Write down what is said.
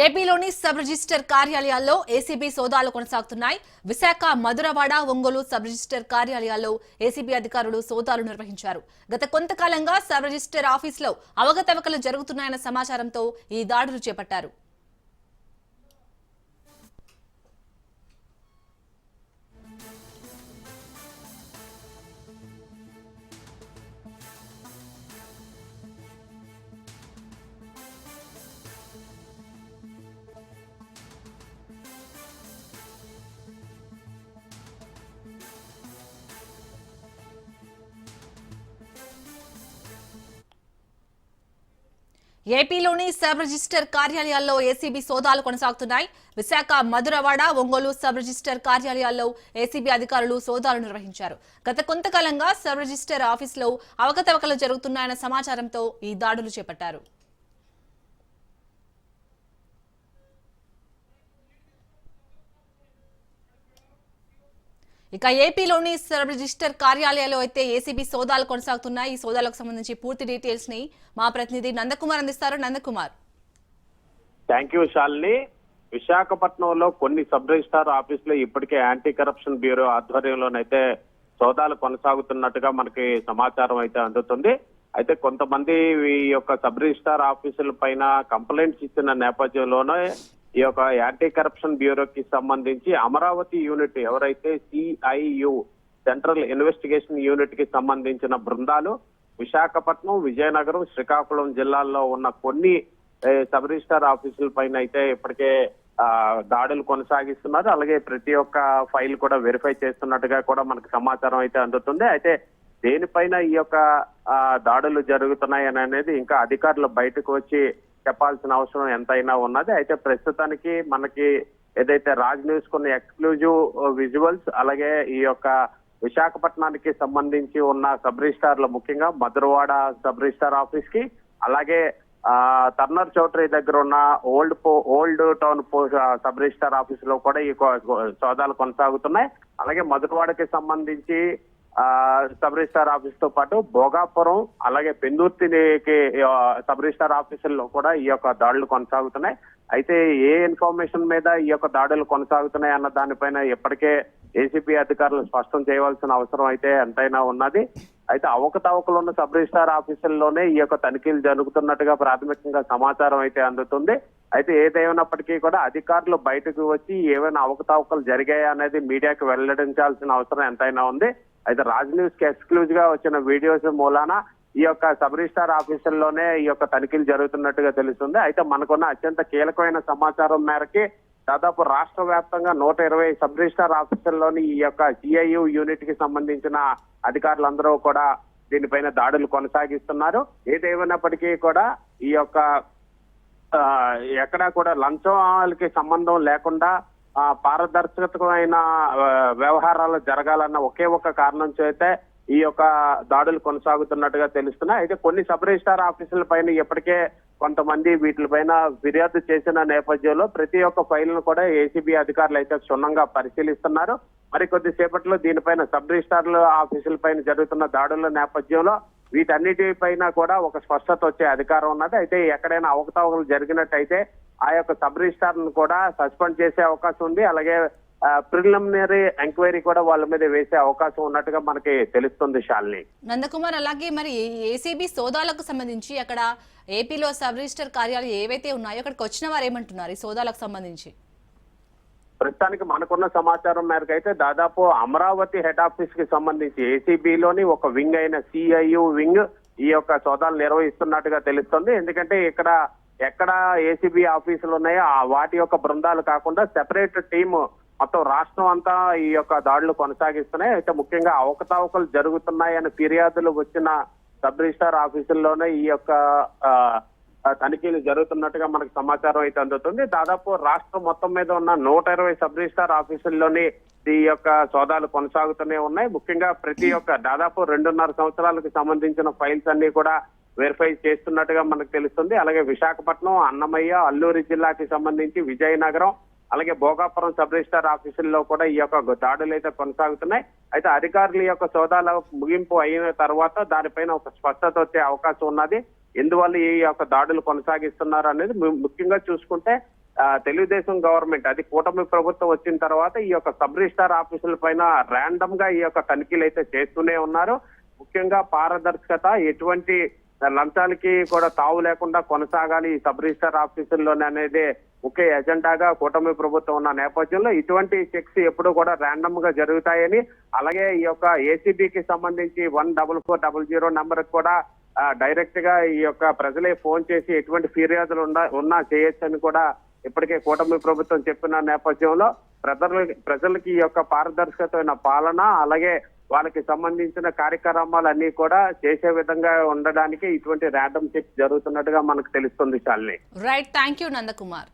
ఏపీలోని sub register కార్యాలయాల్లో ACB సోదాలు కొనసాగుతున్నాయి. విశాఖ, మధురవాడ, ఒంగోలు సబ్ రిజిస్టర్ కార్యాలయాల్లో ఏసీబీ అధికారులు సోదాలు నిర్వహించారు. గత కొంతకాలంగా సబ్ రిజిస్టర్ ఆఫీసులో అవకతవకలు జరుగుతున్నాయన్న సమాచారంతో ఈ దాడులు చేపట్టారు. ఏపీలోని సబ్ రిజిస్టర్ కార్యాలయాల్లో ఏసీబీ సోదాలు కొనసాగుతున్నాయి. విశాఖ, మధురవాడ, ఒంగోలు సబ్ రిజిస్టర్ కార్యాలయాల్లో ఏసీబీ అధికారులు సోదాలు నిర్వహించారు. గత కొంతకాలంగా సబ్ రిజిస్టర్ ఆఫీసులో అవకతవకలు జరుగుతున్నాయన్న సమాచారంతో ఈ దాడులు చేపట్టారు. ఇక ఏపీలోని సబ్ రిజిస్టర్ కార్యాలయాల్లో అయితే ఏసీబీ సోదాలు కొనసాగుతున్నాయి. ఈ సోదాలకు సంబంధించి పూర్తి డీటెయిల్స్ ని మా ప్రతినిధి నందకుమార్ అందిస్తారు. నందకుమార్. Thank you Shalini. విశాఖపట్నంలో కొన్ని సబ్ రిజిస్టార్ ఆఫీసులో ఇప్పటికే యాంటీ కరప్షన్ బ్యూరో ఆధ్వర్యంలోనైతే సోదాలు కొనసాగుతున్నట్టుగా మనకి సమాచారం అయితే అందుతుంది. అయితే కొంతమంది ఈ యొక్క సబ్ రిజిస్టార్ ఆఫీసుల పైన కంప్లైంట్స్ ఇచ్చిన నేపథ్యంలోనే ఈ యొక్క యాంటీ కరప్షన్ బ్యూరోకి సంబంధించి అమరావతి యూనిట్ ఎవరైతే సిఐయు సెంట్రల్ ఇన్వెస్టిగేషన్ యూనిట్ కి సంబంధించిన బృందాలు విశాఖపట్నం, విజయనగరం, శ్రీకాకుళం జిల్లాల్లో ఉన్న కొన్ని సబ్ రిజిస్టార్ ఆఫీసుల పైన అయితే ఇప్పటికే దాడులు కొనసాగిస్తున్నారు. అలాగే ప్రతి ఒక్క ఫైల్ కూడా వెరిఫై చేస్తున్నట్టుగా కూడా మనకు సమాచారం అయితే అందుతుంది. అయితే దేనిపైన ఈ యొక్క దాడులు జరుగుతున్నాయి అనేది ఇంకా అధికారులు బయటకు వచ్చి చెప్పాల్సిన అవసరం ఎంతైనా ఉన్నది. అయితే ప్రస్తుతానికి మనకి ఏదైతే రాజ్ న్యూస్ కొన్ని ఎక్స్క్లూజివ్ విజువల్స్, అలాగే ఈ యొక్క విశాఖపట్నానికి సంబంధించి ఉన్న సబ్ రిజిస్టార్లు, ముఖ్యంగా మధురవాడ సబ్ రిజిస్టార్ ఆఫీస్ కి, అలాగే టర్నర్ చౌటరీ దగ్గర ఉన్న old town sub registrar office లో కూడా ఈ సోదాలు కొనసాగుతున్నాయి. అలాగే మధురవాడకి సంబంధించి సబ్ రిజిస్టార్ ఆఫీస్ తో పాటు భోగాపురం, అలాగే పెందుర్తికి సబ్ రిజిస్టార్ ఆఫీసుల్లో కూడా ఈ యొక్క దాడులు కొనసాగుతున్నాయి. అయితే ఏ ఇన్ఫర్మేషన్ మీద ఈ యొక్క దాడులు కొనసాగుతున్నాయి అన్న దానిపైన ఇప్పటికే ఏసీబీ అధికారులు స్పష్టం చేయవలసిన అవసరం అయితే ఎంతైనా ఉన్నది. అయితే అవకతవకలు ఉన్న సబ్ రిజిస్టార్ ఆఫీసుల్లోనే ఈ యొక్క తనిఖీలు జరుగుతున్నట్టుగా ప్రాథమికంగా సమాచారం అయితే అందుతుంది. అయితే ఏదేమైనప్పటికీ కూడా అధికారులు బయటకు వచ్చి ఏమైనా అవకతవకలు జరిగాయా అనేది మీడియాకు వెల్లడించాల్సిన అవసరం ఎంతైనా ఉంది. అయితే రాజ్ న్యూస్ కి ఎక్స్క్లూజివ్ గా వచ్చిన వీడియోస్ మూలాన ఈ యొక్క సబ్ రిజిస్టార్ ఆఫీసుల్లోనే ఈ యొక్క తనిఖీలు జరుగుతున్నట్టుగా తెలుస్తుంది. అయితే మనకున్న అత్యంత కీలకమైన సమాచారం మేరకి దాదాపు రాష్ట్ర వ్యాప్తంగా 120 సబ్ రిజిస్టార్ ఆఫీసుల్లోని ఈ యొక్క సిఐయు యూనిట్ కి సంబంధించిన అధికారులందరూ కూడా దీనిపైన దాడులు కొనసాగిస్తున్నారు. ఏదేమైనప్పటికీ కూడా ఈ యొక్క ఎక్కడా కూడా లంచాలకి సంబంధం లేకుండా పారదర్శకమైన వ్యవహారాలు జరగాలన్న ఒకే ఒక కారణం చేతే ఈ యొక్క దాడులు కొనసాగుతున్నట్టుగా తెలుస్తున్నాయి. అయితే కొన్ని సబ్ రిజిస్టార్ ఆఫీసుల పైన ఇప్పటికే కొంతమంది వీటిపైన ఫిర్యాదు చేసిన నేపథ్యంలో ప్రతి ఒక్క ఫైల్ను కూడా ఏసీబీ అధికారులు అయితే క్షుణ్ణంగా పరిశీలిస్తున్నారు. మరి కొద్దిసేపట్లో దీనిపైన సబ్ రిజిస్టార్ల ఆఫీసుల పైన జరుగుతున్న దాడుల నేపథ్యంలో వీటన్నిటిపైన కూడా ఒక స్పష్టత వచ్చే అధికారం ఉన్నది. అయితే ఎక్కడైనా అవకతవకలు జరిగినట్టయితే ఆ యొక్క సబ్ రిజిస్టార్లను కూడా సస్పెండ్ చేసే అవకాశం ఉంది. అలాగే ప్రిలిమినరీ ఎంక్వైరీ కూడా వాళ్ళ మీద వేసే అవకాశం ఉన్నట్టుగా మనకి తెలుస్తుంది శాలిని. నందకుమార్, అలాగే మరి ఏసీబీ సోదాలకు సంబంధించి అక్కడ ఏపీలో సబ్ రిజిస్టర్ కార్యాలయాలు ఏవైతే ఉన్నాయో అక్కడికి వచ్చిన వారు ఏమంటున్నారు ఈ సోదాలకు సంబంధించి? ప్రస్తుతానికి మనకున్న సమాచారం మేరకు అయితే దాదాపు అమరావతి హెడ్ ఆఫీస్ కి సంబంధించి ఏసీబీలోని ఒక వింగ్ అయిన సిఐయు వింగ్ ఈ యొక్క సోదాలు నిర్వహిస్తున్నట్టుగా తెలుస్తుంది. ఎందుకంటే ఎక్కడ ఏసీబీ ఆఫీసులు ఉన్నాయో వాటి యొక్క బృందాలు కాకుండా సెపరేట్ టీమ్ మొత్తం రాష్ట్రం అంతా ఈ యొక్క దాడులు కొనసాగిస్తున్నాయి. అయితే ముఖ్యంగా అవకతవకలు జరుగుతున్నాయని ఫిర్యాదులు వచ్చిన సబ్ రిజిస్టార్ ఆఫీసుల్లోనే ఈ యొక్క తనిఖీలు జరుగుతున్నట్టుగా మనకు సమాచారం అయితే అందుతుంది. దాదాపు రాష్ట్రం మొత్తం మీద ఉన్న 120 సబ్ రిజిస్టార్ ఆఫీసుల్లోని ఈ యొక్క సోదాలు కొనసాగుతూనే ఉన్నాయి. ముఖ్యంగా ప్రతి ఒక్క దాదాపు 2.5 సంవత్సరాలకు సంబంధించిన ఫైల్స్ అన్ని కూడా వెరిఫై చేస్తున్నట్టుగా మనకు తెలుస్తుంది. అలాగే విశాఖపట్నం, అన్నమయ్య, అల్లూరి జిల్లాకి సంబంధించి విజయనగరం, అలాగే భోగాపురం సబ్ రిజిస్టార్ ఆఫీసుల్లో కూడా ఈ యొక్క దాడులు అయితే కొనసాగుతున్నాయి. అయితే అధికారుల యొక్క సోదాల ముగింపు అయిన తర్వాత దానిపైన ఒక స్పష్టత వచ్చే అవకాశం ఉన్నది. ఎందువల్ల ఈ యొక్క దాడులు కొనసాగిస్తున్నారు అనేది ముఖ్యంగా చూసుకుంటే తెలుగుదేశం గవర్నమెంట్ అది కూటమి ప్రభుత్వం వచ్చిన తర్వాత ఈ యొక్క సబ్ రిజిస్టార్ ఆఫీసుల పైన ర్యాండమ్ గా ఈ యొక్క తనిఖీలు అయితే చేస్తూనే ఉన్నారు. ముఖ్యంగా పారదర్శకత, ఎటువంటి లంచాలకి కూడా తావు లేకుండా కొనసాగాలి ఈ సబ్ రిజిస్టార్ ఆఫీసుల్లోనే అనేది ముఖ్య ఎజెండాగా కూటమి ప్రభుత్వం ఉన్న నేపథ్యంలో ఇటువంటి చెక్స్ ఎప్పుడు కూడా ర్యాండమ్ గా జరుగుతాయని, అలాగే ఈ యొక్క ఏసీబీకి సంబంధించి 14400 నంబర్ కూడా డైరెక్ట్ గా ఈ యొక్క ప్రజలే ఫోన్ చేసి ఎటువంటి ఫిర్యాదులు ఉన్నా చేయొచ్చని కూడా ఇప్పటికే కూటమి ప్రభుత్వం చెప్పిన నేపథ్యంలో ప్రజలకి ఈ యొక్క పారదర్శకమైన పాలన, అలాగే వాళ్ళకి సంబంధించిన కార్యక్రమాలన్నీ కూడా చేసే విధంగా ఉండడానికి ఇటువంటి ర్యాండమ్ చెక్స్ జరుగుతున్నట్టుగా మనకు తెలుస్తుంది Shalini. Right, thank you Nandakumar.